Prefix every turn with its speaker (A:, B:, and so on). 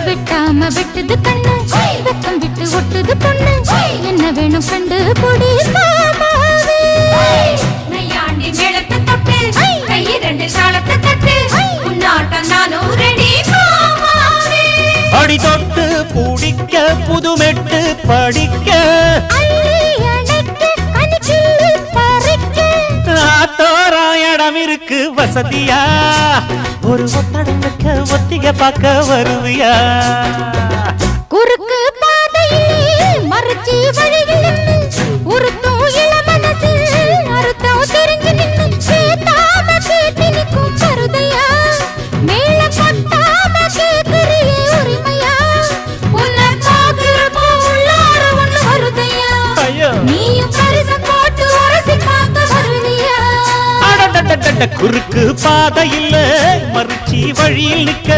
A: வெட்டாம வெட்டுது கண்ணு வெக்கம் விட்டு ஒட்டுது பொண்ணு என்ன வேணும் கண்டு பொடி மாமாவே
B: நையாண்டி மேளத்தை தொட்டு கை ரெண்டு சாலத்தை தட்டு உன்னாட்டம் நானும் ரெடி மாமாவே
C: அடி தொட்டு பூடிக்க புதுமெட்டு படிக்க இடம் இருக்கு வசதியா ஒரு ஒத்தடம் வைக்க ஒத்திக பார்க்க வருவியா
A: குறுக்கு பாதையிலே மறுச்சி வழியில் உருத்தும் இளமனசில் அறுத்தம் தெரிஞ்சு நின்று கேட்டாம கேட்டு நிற்கும் மருதையா மேல கொட்டாம கேட்கிறியே உரிமையா உன்னை பார்க்கிறப்போ உள்ளார ஒண்ணு வருதையா நீயும் பரிசம் போட்டு உரசி பார்க்க வருவியா
C: குறுக்கு பாதையில் மறுச்சி வழியில் நிக்க